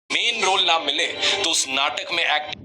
Main role ना मिले तो उस नाटक में एक्टिंग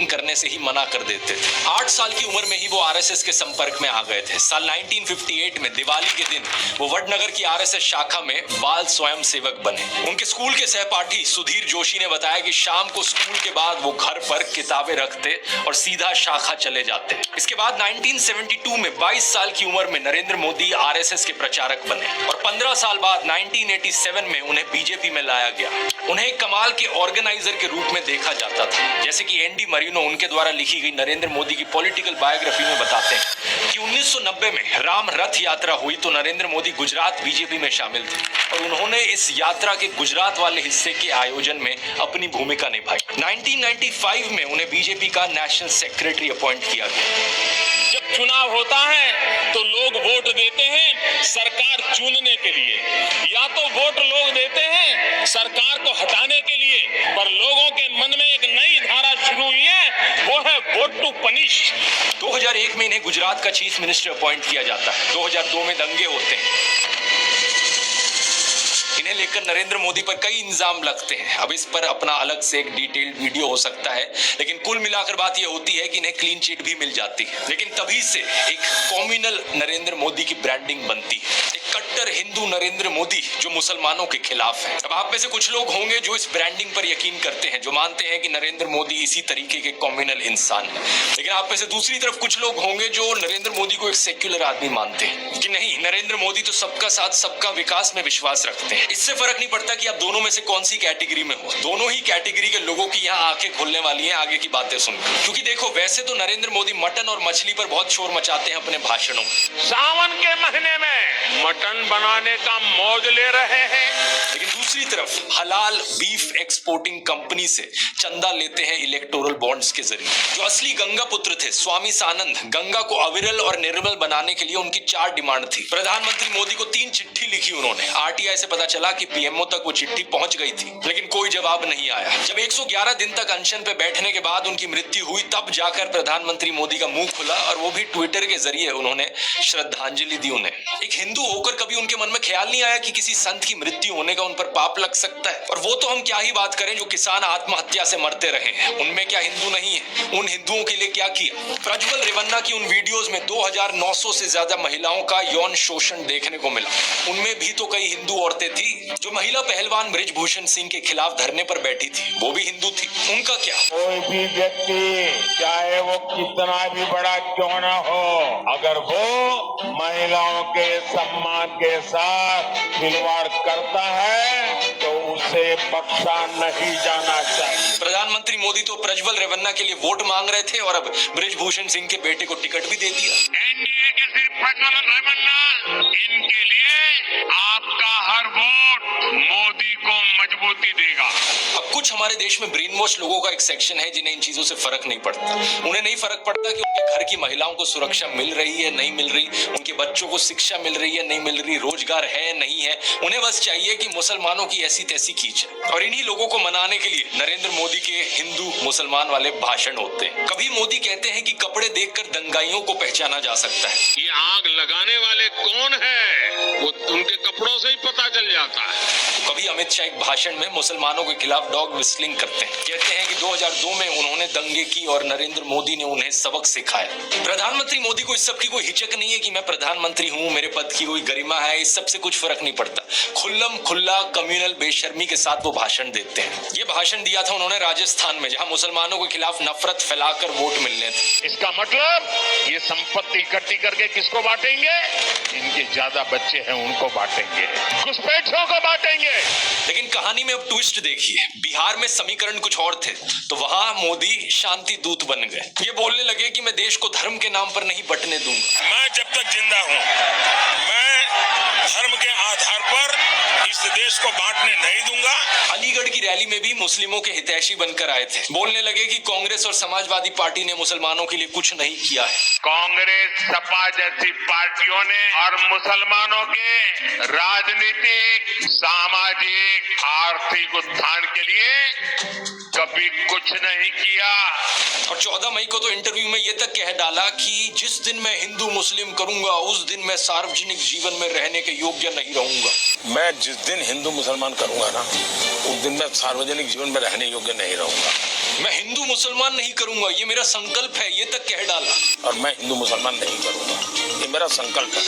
करने से ही मना कर देते थे। 8 साल की उम्र में ही वो आरएसएस के संपर्क में आ गए थे। साल 1958 में दिवाली के दिन वो वडनगर की आरएसएस शाखा में बाल स्वयं सेवक बने। उनके स्कूल के सहपाठी सुधीर जोशी ने बताया कि शाम को स्कूल के बाद वो घर पर किताबें रखते और सीधा शाखा चले जाते। इसके बाद 1972 में 22 साल की उम्र में नरेंद्र मोदी आरएसएस के प्रचारक बने और 15 साल बाद 1987 में उन्हें बीजेपी में लाया गया। उन्हें एक कमाल के ऑर्गेनाइजर के रूप में देखा जाता था। जैसे कि एनडी मरीनो उनके द्वारा लिखी गई नरेंद्र मोदी की पॉलिटिकल बायोग्राफी में बताते हैं कि 1990 में राम रथ यात्रा हुई तो नरेंद्र मोदी गुजरात बीजेपी में शामिल थे और उन्होंने इस यात्रा के गुजरात वाले हिस्से के आयोजन में अपनी भूमिका निभाई। 1995 में उन्हें बीजेपी का नेशनल सेक्रेटरी अपॉइंट किया गया। जब चुनाव होता है तो लोग वोट देते हैं सरकार चुनने के लिए, या तो वोट लोग देते हैं सरकार को हटाने के लिए, पर लोगों के मन में एक नई धारा शुरू हुई है, वो है वोट टू पनिश। 2001 में इन्हें गुजरात का चीफ मिनिस्टर अपॉइंट किया जाता है। 2002 में दंगे होते हैं। इन्हें लेकर नरेंद्र मोदी पर कई इल्जाम लगते हैं। अब इस पर अपना अलग से एक डिटेल्ड वीडियो हो सकता है, लेकिन कुल मिलाकर बात यह होती है कि इन्हें क्लीन चिट भी मिल जाती है। लेकिन तभी से एक कॉम्युनल नरेंद्र मोदी की ब्रांडिंग बनती है, एक कट्टर हिंदू नरेंद्र मोदी जो मुसलमानों के खिलाफ है। अब आप में से कुछ लोग होंगे जो इस ब्रांडिंग पर यकीन करते हैं, जो मानते हैं कि नरेंद्र मोदी इसी तरीके के कॉम्युनल इंसान है। लेकिन आप में से दूसरी तरफ कुछ लोग होंगे जो नरेंद्र मोदी को एक सेक्युलर आदमी मानते हैं कि नहीं, नरेंद्र मोदी तो सबका साथ सबका विकास में विश्वास रखते हैं। इससे फर्क नहीं पड़ता कि आप दोनों में से कौन सी कैटेगरी में हो। दोनों ही कैटेगरी के लोगों की यहाँ आंखें खोलने वाली हैं आगे की बातें सुनकर। क्योंकि देखो, वैसे तो नरेंद्र मोदी मटन और मछली पर बहुत शोर मचाते हैं अपने भाषणों में। सावन के महीने में मटन बनाने का मौज ले रहे हैं, लेकिन दूसरी तरफ हलाल बीफ एक्सपोर्टिंग कंपनी से चंदा लेते हैं इलेक्टोरल बॉन्ड्स के जरिए। जो असली गंगा पुत्र थे स्वामी सानंद, गंगा को अविरल और निर्मल बनाने के लिए उनकी 4 डिमांड थी। प्रधानमंत्री मोदी को 3 चिट्ठी लिखी उन्होंने। आरटीआई से पता चला कि पीएमओ तक वो चिट्ठी पहुंच गई थी, लेकिन कोई जवाब नहीं आया। जब 111 दिन तक अनशन पे बैठने के बाद उनकी मृत्यु हुई, तब जाकर प्रधानमंत्री मोदी का मुंह खुला और वो भी ट्विटर के जरिए उन्होंने श्रद्धांजलि दी उन्हें। एक हिंदू होकर कभी उनके मन में ख्याल नहीं आया कि किसी संत की मृत्यु होने का उन पर पाप लग सकता है। और वो तो हम क्या ही बात करें जो किसान आत्महत्या से मरते रहे हैं, उनमें क्या हिंदू नहीं है? उन हिंदुओं के लिए क्या किया? प्रज्वल रेवन्ना की उन वीडियोस में 2900 से ज्यादा महिलाओं का यौन शोषण देखने को मिला। उनमें भी तो कई हिंदू औरतें थी। जो महिला पहलवान बृजभूषण सिंह के खिलाफ धरने पर बैठी थी, वो भी हिंदू थी। उनका क्या? कोई भी व्यक्ति चाहे वो कितना भी बड़ा क्यों ना हो, अगर वो महिलाओं के सम्मान के साथ खिलवाड़ करता है तो उसे बख्शा नहीं जाना चाहिए। प्रधानमंत्री मोदी तो प्रज्वल रेवन्ना के लिए वोट मांग रहे थे और अब बृजभूषण सिंह के बेटे को टिकट भी दे दिया। एनडीए के सिर्फ प्रज्वल रेवन्ना, इनके लिए आपका हर वोट मोदी को मजबूती देगा। अब कुछ हमारे देश में ब्रेन वॉश लोगों का एक सेक्शन है जिन्हें इन चीजों से फर्क नहीं पड़ता। उन्हें नहीं फर्क पड़ता कि उनके घर की महिलाओं को सुरक्षा मिल रही है नहीं मिल रही, उनके बच्चों को शिक्षा मिल रही है नहीं मिल रही, रोजगार है नहीं है। उन्हें बस चाहिए कि मुसलमानों की ऐसी तैसी कीजिए। और इन्हीं लोगों को मनाने के लिए नरेंद्र मोदी के हिंदू मुसलमान वाले भाषण होते हैं। कभी मोदी कहते हैं कि कपड़े देखकर दंगाइयों को पहचाना जा सकता है। ये आग लगाने वाले कौन है वो उनके कपड़ों से ही पता चल जाता है। कभी अमित शाह एक भाषण में मुसलमानों के खिलाफ डॉग विस्लिंग करते हैं। कहते हैं कि 2002 में उन्होंने दंगे की और नरेंद्र मोदी ने उन्हें सबक सिखाया। प्रधानमंत्री मोदी को इस सब की कोई हिचक नहीं है कि मैं प्रधानमंत्री हूँ, मेरे पद की कोई गरिमा है, इस सब से कुछ फर्क नहीं पड़ता। खुल्लम खुल्ला कम्युनल बेशर्मी के साथ वो भाषण देते हैं। ये भाषण दिया था उन्होंने राजस्थान में, जहाँ मुसलमानों के खिलाफ नफरत फैलाकर वोट मिलने थे। इसका मतलब ये संपत्ति इकट्ठी करके किसको बांटेंगे? इनके ज्यादा बच्चे हैं उनको बांटेंगे, घुसपैठियों को बांटेंगे। लेकिन कहानी में अब ट्विस्ट देखिए। बिहार में समीकरण कुछ और थे, तो वहां मोदी शांति दूत बन गए। ये बोलने लगे कि मैं देश को धर्म के नाम पर नहीं बंटने दूंगा। मैं जब तक जिंदा हूँ, मैं धर्म के आधार पर इस देश को बांटने नहीं दूंगा। अलीगढ़ की रैली में भी मुस्लिमों के हितैषी बनकर आए थे। बोलने लगे कि कांग्रेस और समाजवादी पार्टी ने मुसलमानों के लिए कुछ नहीं किया है। कांग्रेस, सपा जैसी पार्टियों ने और मुसलमानों के राजनीतिक, सामाजिक, आर्थिक उत्थान के लिए कभी कुछ नहीं किया। और 14 मई को तो इंटरव्यू में ये तक कह डाला कि जिस दिन मैं हिंदू मुस्लिम करूंगा उस दिन मैं सार्वजनिक जीवन में रहने के योग्य नहीं रहूंगा। मैं जिस दिन हिंदू मुसलमान करूंगा ना, उस दिन मैं सार्वजनिक जीवन में रहने योग्य नहीं रहूंगा। मैं हिंदू मुसलमान नहीं करूंगा, ये मेरा संकल्प है, ये तक कह डाला। और मैं हिंदू मुसलमान नहीं करूंगा, ये मेरा संकल्प है।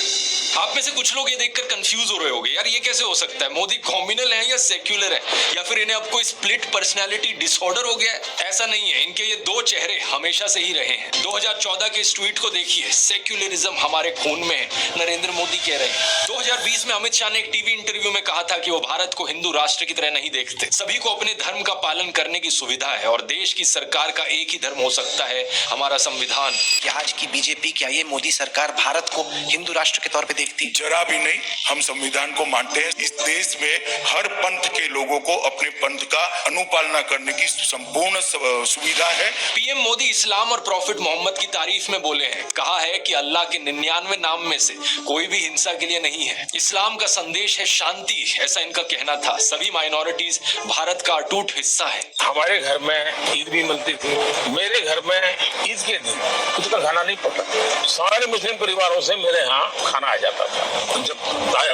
आप में से कुछ लोग ये देखकर कंफ्यूज हो रहे होंगे, यार ये कैसे हो सकता है, मोदी कॉम्युनल है या सेक्युलर है, या फिर इन्हें अब कोई स्प्लिट पर्सनैलिटी डिसऑर्डर हो गया है? ऐसा नहीं है, इनके ये दो चेहरे हमेशा से ही रहे हैं। 2014 के इस ट्वीट को देखिए, सेक्युलरिज्म हमारे खून में है, नरेंद्र मोदी कह रहे हैं। 2020 में अमित शाह ने एक टीवी इंटरव्यू में कहा था कि वो भारत को हिंदू राष्ट्र की तरह नहीं देखते, सभी को अपने धर्म का पालन करने की सुविधा है और देश की सरकार का एक ही धर्म हो सकता है, हमारा संविधान। क्या आज की बीजेपी, क्या ये मोदी सरकार भारत को हिंदू राष्ट्र के तौर पे देखती? जरा भी नहीं। हम संविधान को मानते हैं। इस देश में हर पंथ के लोगों को अपने पंथ का अनुपालना करने की संपूर्ण सुविधा है। पीएम मोदी इस्लाम और प्रॉफिट मोहम्मद की तारीफ में बोले हैं, कहा है कि अल्लाह के 99 नाम में से कोई भी हिंसा के लिए नहीं है, इस्लाम का संदेश है शांति, ऐसा इनका कहना था। सभी माइनॉरिटीज भारत का अटूट हिस्सा है। हमारे घर में ईद भी मिलती थी, मेरे घर में ईद के दिन कुछ का खाना नहीं पड़ता। सारे मुस्लिम परिवारों से मेरे यहाँ खाना आ जाता था। जब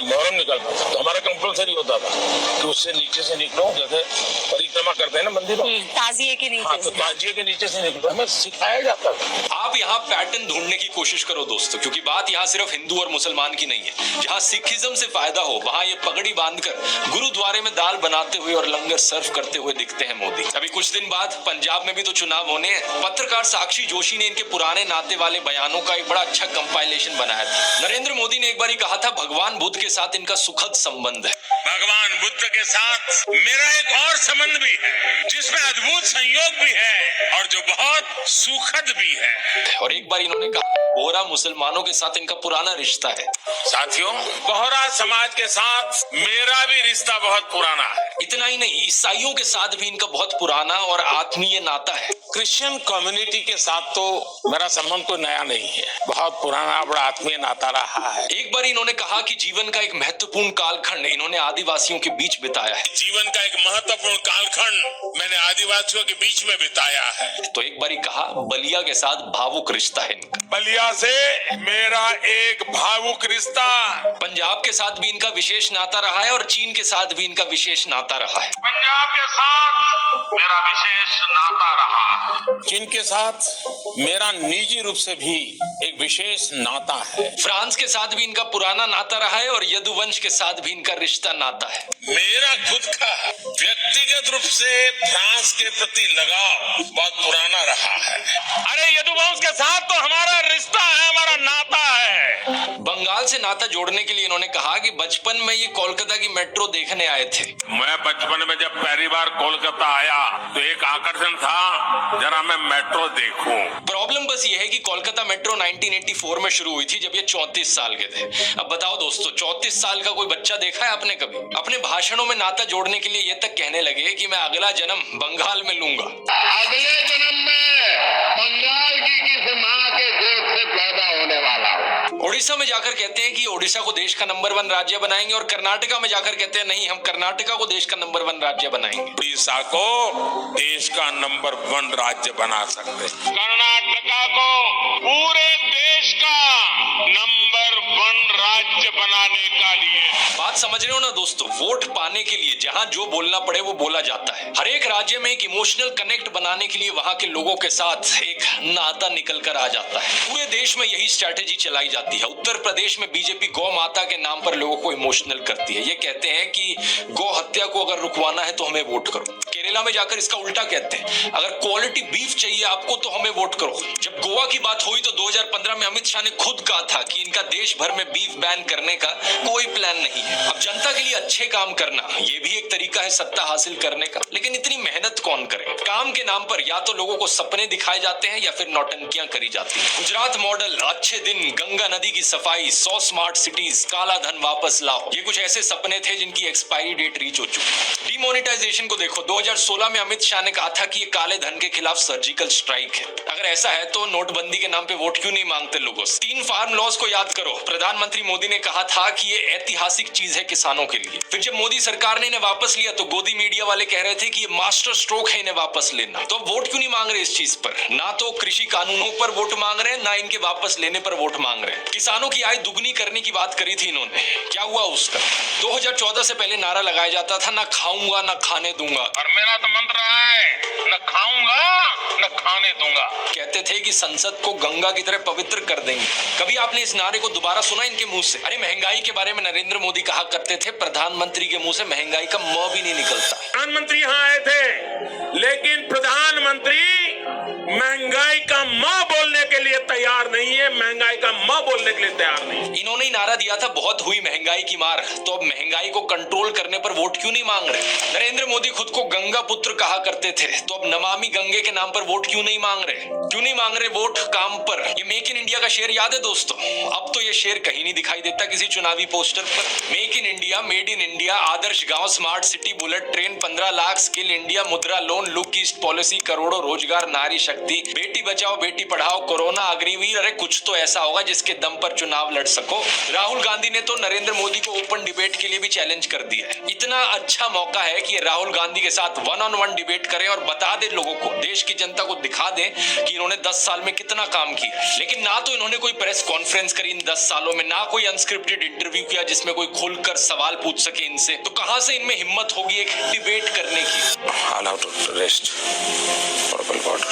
मुहर्रम निकलता था तो हमारा कंपल्सरी होता था कि उससे नीचे से निकलो, जैसे परिक्रमा करते हैं ना मंदिरों, ताजिए के नीचे। हाँ, तो ताजिए के नीचे से निकलो, हमें सिखाया जाता था। आप यहाँ पैटर्न ढूंढने की कोशिश करो दोस्तों, क्योंकि बात यहाँ सिर्फ हिंदू और मुसलमान की नहीं है। जहाँ सिखिज्म से फायदा हो वहाँ ये पगड़ी बांधकर गुरुद्वारे में दाल बनाते हुए और लंगर सर्व करते हुए दिखते हैं मोदी। अभी कुछ दिन बाद पंजाब में भी तो चुनाव होने हैं। पत्रकार साक्षी जोशी ने इनके पुराने नाते वाले बयानों का एक बड़ा अच्छा कंपाइलेशन बनाया था। नरेंद्र मोदी ने एक बार कहा था, भगवान बुद्ध के साथ इनका सुखद संबंध है। भगवान बुद्ध के साथ मेरा एक और संबंध भी है, जिसमें अद्भुत संयोग भी है और जो बहुत सुखद भी है। और एक बार इन्होंने कहा, बोहरा मुसलमानों के साथ इनका पुराना रिश्ता है। साथियों, बोहरा समाज के साथ मेरा भी रिश्ता बहुत पुराना है। इतना ही नहीं, ईसाइयों के साथ भी इनका बहुत पुराना और आत्मीय नाता है। क्रिश्चियन कम्युनिटी के साथ तो मेरा संबंध कोई नया नहीं है, बहुत पुराना बड़ा आत्मीय नाता रहा है। एक बार इन्होंने कहा कि जीवन का एक महत्वपूर्ण कालखंड इन्होंने आदिवासियों के बीच बिताया है। जीवन का एक महत्वपूर्ण कालखंड मैंने आदिवासियों के बीच में बिताया है। तो एक बार कहा, बलिया के साथ भावुक रिश्ता है इनका। बलिया से मेरा एक भावुक रिश्ता। पंजाब के साथ भी इनका विशेष नाता रहा है और चीन के साथ भी इनका विशेष नाता रहा है। पंजाब के साथ मेरा विशेष नाता रहा। चीन के साथ मेरा निजी रूप से भी एक विशेष नाता है। फ्रांस के साथ भी इनका पुराना नाता रहा है और यदुवंश के साथ भी इनका रिश्ता नाता है। मेरा खुद का व्यक्तिगत रूप से फ्रांस के प्रति लगाव बहुत पुराना रहा है। अरे यदुवंश के साथ तो हमारा रिश्ता है, हमारा नाता है। बंगाल से नाता जोड़ने के लिए इन्होंने कहा कि बचपन में ये कोलकाता की मेट्रो देखने आए थे। मैं बचपन में जब पहली बार कोलकाता आया तो एक आकर्षण था, जरा मैं मेट्रो देखूं। प्रॉब्लम बस ये है कि कोलकाता मेट्रो 1984 में शुरू हुई थी, जब ये 34 साल के थे। अब बताओ दोस्तों, 34 साल का कोई बच्चा देखा है आपने कभी? अपने भाषणों में नाता जोड़ने के लिए ये तक कहने लगे कि मैं अगला जन्म बंगाल में लूंगा। अगले जन्म में बंगाल की किसी माँ के गोद से पैदा होने वाला हूँ। ओडिशा में जाकर कहते हैं कि ओडिशा को देश का नंबर 1 राज्य बनाएंगे और कर्नाटका में जाकर कहते हैं नहीं, हम कर्नाटका को देश का नंबर 1 राज्य बनाएंगे। उड़ीसा को देश का नंबर 1 राज्य बना सकते, कर्नाटका को पूरे देश का नंबर 1 राज्य बनाने का लिए। बात समझ रहे हो ना दोस्तों? वोट पाने के लिए जहां जो बोलना पड़े वो बोला जाता है। हर एक राज्य में एक इमोशनल कनेक्ट बनाने के लिए वहां के लोगों के साथ एक नाता निकल कर आ जाता है। पूरे देश में यही स्ट्रैटेजी चलाई जाती है। उत्तर प्रदेश में बीजेपी गौ माता के नाम पर लोगों को इमोशनल करती है। ये कहते हैं कि गौ हत्या को अगर रुकवाना है तो हमें वोट करो। केरला में जाकर इसका उल्टा कहते हैं, अगर क्वालिटी बीफ चाहिए आपको तो हमें वोट करो। जब गोवा की बात हुई तो 2015 में अमित शाह ने खुद कहा था कि इनका देश भर में बीफ बैन करने का कोई प्लान नहीं है। अब जनता के लिए अच्छे काम करना ये भी एक तरीका है सत्ता हासिल करने का, लेकिन इतनी मेहनत कौन करे? काम के नाम पर या तो लोगों को सपने दिखाए जाते हैं या फिर नौटंकियां करी जाती हैं। गुजरात मॉडल, अच्छे दिन, गंगा नदी की सफाई, 100 स्मार्ट सिटीज, काला धन वापस लाओ, ये कुछ ऐसे सपने थे जिनकी एक्सपायरी डेट रीच हो चुकी है। डिमोनेटाइजेशन को देखो, 2000 2016 में अमित शाह ने कहा था कि ये काले धन के खिलाफ सर्जिकल स्ट्राइक है। अगर ऐसा है तो नोटबंदी के नाम पे वोट क्यों नहीं मांगते लोगों से? 3 फार्म लॉज को याद करो। प्रधानमंत्री मोदी ने कहा था कि ये ऐतिहासिक चीज है किसानों के लिए। फिर जब मोदी सरकार ने इन्हें वापस लिया तो गोदी मीडिया वाले कह रहे थे कि ये मास्टर स्ट्रोक है इन्हें वापस लेना। तो अब वोट क्यों नहीं मांग रहे इस चीज पर? ना तो कृषि कानूनों पर वोट मांग रहे हैं, ना इनके वापस लेने पर वोट मांग रहे हैं। किसानों की आय दुगनी करने की बात करी थी इन्होंने, क्या हुआ उसका? 2014 से पहले नारा लगाया जाता था, ना खाऊंगा ना खाने दूंगा। और मेरा तो मंत्र है, न खाऊंगा न खाने दूंगा। कहते थे कि संसद को गंगा की तरह पवित्र कर देंगे। कभी आपने इस नारे को दोबारा सुना इनके मुंह से? अरे महंगाई के बारे में नरेंद्र मोदी कहा करते थे, प्रधानमंत्री के मुंह से महंगाई का म भी नहीं निकलता। प्रधानमंत्री यहाँ आए थे, लेकिन प्रधानमंत्री महंगाई का मां बोलने के लिए तैयार नहीं है, महंगाई का मां बोलने के लिए तैयार नहीं है। इन्होंने ही नारा दिया था, बहुत हुई महंगाई की मार, तो अब महंगाई को कंट्रोल करने पर वोट क्यों नहीं मांग रहे? नरेंद्र मोदी खुद को गंगा पुत्र कहा करते थे, तो अब नमामि गंगे के नाम पर वोट क्यों नहीं मांग रहे? क्यों नहीं मांग रहे वोट काम पर? ये मेक इन इंडिया का शेर याद है दोस्तों? अब तो ये शेर कहीं नहीं दिखाई देता किसी चुनावी पोस्टर पर। Make in India, made in India, आदर्श गांव, smart city, bullet train, 15 lakh, skill India, Mudra loan, look east policy, करोड़ों रोजगार, नारी शक्ति, बेटी बचाओ बेटी पढ़ाओ, कोरोना, अग्निवीर। अरे कुछ तो ऐसा होगा जिसके दम पर चुनाव लड़ सको। राहुल गांधी ने तो नरेंद्र मोदी को ओपन डिबेट के लिए भी चैलेंज कर दिया है। इतना अच्छा मौका है कि ये राहुल गांधी के साथ 1-on-1 डिबेट करें और बता दे लोगों को, देश की जनता को दिखा दे कि इन्होंने 10 साल में कितना काम किया। लेकिन ना तो इन्होंने कोई प्रेस कॉन्फ्रेंस करी इन 10 सालों में, ना कोई अनस्क्रिप्टेड इंटरव्यू किया जिसमें कोई खुलकर सवाल पूछ सके इनसे। तो कहां से इनमें हिम्मत होगी एक डिबेट करने की? All out arrest, purple border.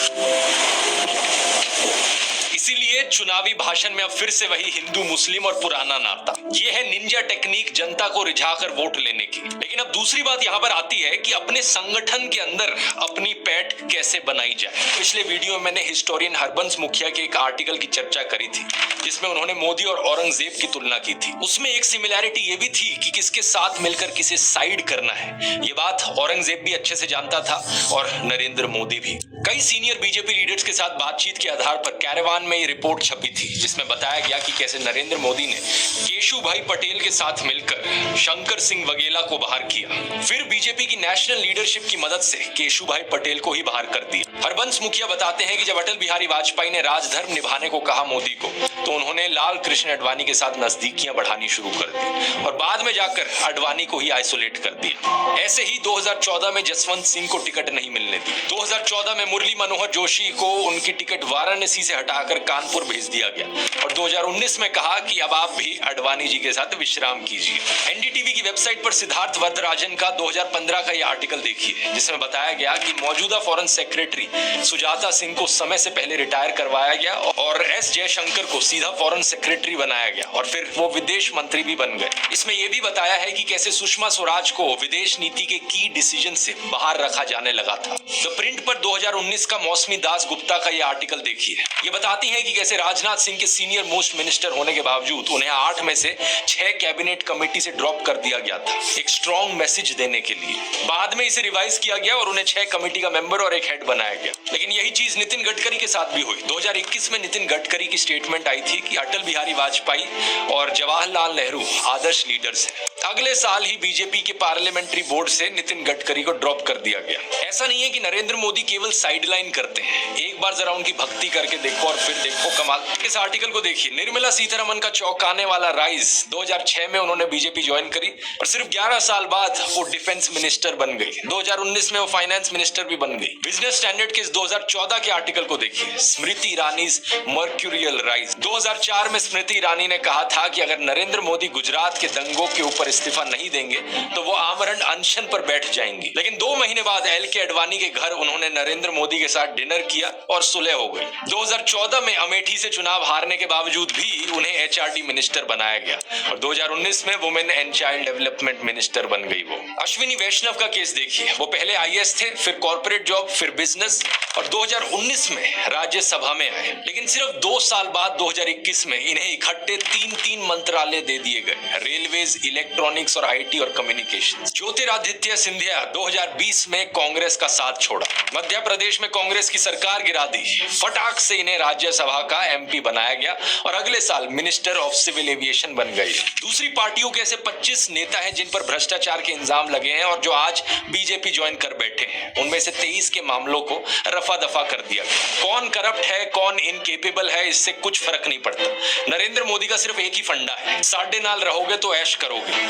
इसीलिए चुनावी भाषण में अब फिर से वही हिंदू मुस्लिम और पुराना नाता। ये है निंजा टेक्निक जनता को रिझाकर वोट लेने की। लेकिन अब दूसरी बात यहाँ पर आती है कि अपने संगठन के अंदर अपनी पैठ कैसे बनाई जाए। पिछले वीडियो में मैंने हिस्टोरियन हरबंस मुखिया के एक आर्टिकल की चर्चा करी थी जिसमें उन्होंने मोदी और औरंगजेब की तुलना की थी। उसमें एक सिमिलैरिटी ये भी थी कि किसके साथ मिलकर किसे साइड करना है। ये बात औरंगजेब भी अच्छे से जानता था और नरेंद्र मोदी भी। कई सीनियर बीजेपी लीडर्स के साथ बातचीत के आधार पर कैरेवान में ये रिपोर्ट छपी थी जिसमें बताया गया कि कैसे नरेंद्र मोदी ने केशु भाई पटेल के साथ मिलकर शंकर सिंह वगेला को बाहर किया। फिर बीजेपी की नेशनल लीडरशिप की मदद से केशु भाई पटेल को ही बाहर कर दिया। हरबंस मुखिया बताते हैं कि जब अटल बिहारी वाजपेयी ने राजधर्म निभाने को कहा मोदी को, तो उन्होंने लाल कृष्ण अडवाणी के साथ नजदीकियां बढ़ानी शुरू कर दी और बाद में जाकर अडवाणी को ही आइसोलेट कर दिया। ऐसे ही 2014 में जसवंत सिंह को टिकट नहीं मिलने दी। 2014 में मुरली मनोहर जोशी को उनकी टिकट वाराणसी से हटाकर कानपुर भेज दिया गया और 2019 में कहा कि अब आप भी अडवाणी जी के साथ विश्राम कीजिए। एनडीटीवी की वेबसाइट पर सिद्धार्थ वरदराजन का 2015 का यह आर्टिकल देखिए जिसमें बताया गया कि मौजूदा फॉरेन सेक्रेटरी सुजाता सिंह को समय से पहले रिटायर करवाया गया और एस जयशंकर को सीधा फॉरेन सेक्रेटरी बनाया गया और फिर वो विदेश मंत्री भी बन गए। इसमें यह भी बताया है कि कैसे सुषमा स्वराज को विदेश नीति के की डिसीजन से बाहर रखा जाने लगा था। द प्रिंट पर 2019 का मौसमी दास गुप्ता का यह आर्टिकल देखिए। ये बताती है कि कैसे राजनाथ सिंह के सीनियर मोस्ट मिनिस्टर होने के बावजूद उन्हें 8 में से 6 कैबिनेट कमेटी से ड्रॉप कर दिया गया था एक स्ट्रॉन्ग मैसेज देने के लिए। बाद में इसे रिवाइज किया गया और उन्हें 6 कमेटी का मेंबर और एक हेड बनाया गया। लेकिन यही चीज नितिन गडकरी के साथ भी हुई। 2021 में नितिन गडकरी की स्टेटमेंट आई थी कि अटल बिहारी वाजपेयी और जवाहरलाल नेहरू आदर्श लीडर्स हैं। अगले साल ही बीजेपी के पार्लियामेंट्री बोर्ड से नितिन गडकरी को ड्रॉप कर दिया गया। ऐसा नहीं है कि नरेंद्र मोदी केवल साइडलाइन करते हैं, एक बार जरा उनकी भक्ति करके देखो और फिर देखो कमाल। इस आर्टिकल को देखिए। निर्मला सीतारमन का चौंकाने वाला राइज। 2006 में उन्होंने बीजेपी ज्वाइन करी और सिर्फ 11 साल बाद वो डिफेंस मिनिस्टर बन गई। 2019 में वो फाइनेंस मिनिस्टर भी बन गई। बिजनेस स्टैंडर्ड के इस 2014 के आर्टिकल को देखिए। Smriti Irani mercurial rise. 2004 में स्मृति ईरानी ने कहा था कि अगर नरेंद्र मोदी गुजरात के दंगों के ऊपर इस्तीफा नहीं देंगे तो वो आमरण अनशन पर बैठ जाएंगी। लेकिन 2 महीने बाद एलके अडवाणी के घर उन्होंने नरेंद्र मोदी के साथ डिनर किया और सुलह हो गई। 2014 में अमेठी से चुनाव हारने के बावजूद भी उन्हें एचआरडी मिनिस्टर बनाया गया और 2019 में women and child development minister बन गई वो। अश्विनी वैष्णव का केस देखिए। वो पहले आईएएस थे, फिर कॉर्पोरेट जॉब, फिर बिजनेस और 2019 में राज्यसभा में आए। लेकिन सिर्फ 2 साल बाद 2021 में इन्हें इकट्ठे 3 मंत्रालय दे दिए गए। रेलवेज, इलेक्ट्रॉनिक इलेक्ट्रॉनिक्स और आईटी और कम्युनिकेशंस। ज्योतिरादित्य सिंधिया 2020 में कांग्रेस का साथ छोड़ा, मध्य प्रदेश में कांग्रेस की सरकार गिरा दी, फटाक से इन्हें राज्यसभा का एमपी बनाया गया और अगले साल मिनिस्टर ऑफ सिविल एविएशन बन गए। दूसरी पार्टियों के ऐसे 25 नेता हैं जिन पर भ्रष्टाचार के इल्जाम लगे हैं और जो आज बीजेपी ज्वाइन कर बैठे हैं। उनमें से 23 के मामलों को रफा दफा कर दिया गया। कौन करप्ट है, कौन इनकेपेबल है, इससे कुछ फर्क नहीं पड़ता। नरेंद्र मोदी का सिर्फ एक ही फंडा है, साढ़े नाल रहोगे तो ऐश करोगे।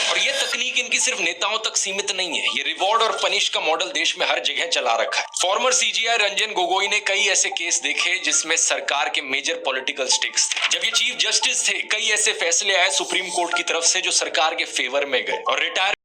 और ये तकनीक इनकी सिर्फ नेताओं तक सीमित नहीं है, ये रिवॉर्ड और पनिश का मॉडल देश में हर जगह चला रखा है। फॉर्मर सीजीआई रंजन गोगोई ने कई ऐसे केस देखे जिसमें सरकार के मेजर पॉलिटिकल स्टेक्स थे। जब ये चीफ जस्टिस थे, कई ऐसे फैसले आए सुप्रीम कोर्ट की तरफ से जो सरकार के फेवर में गए और रिटायर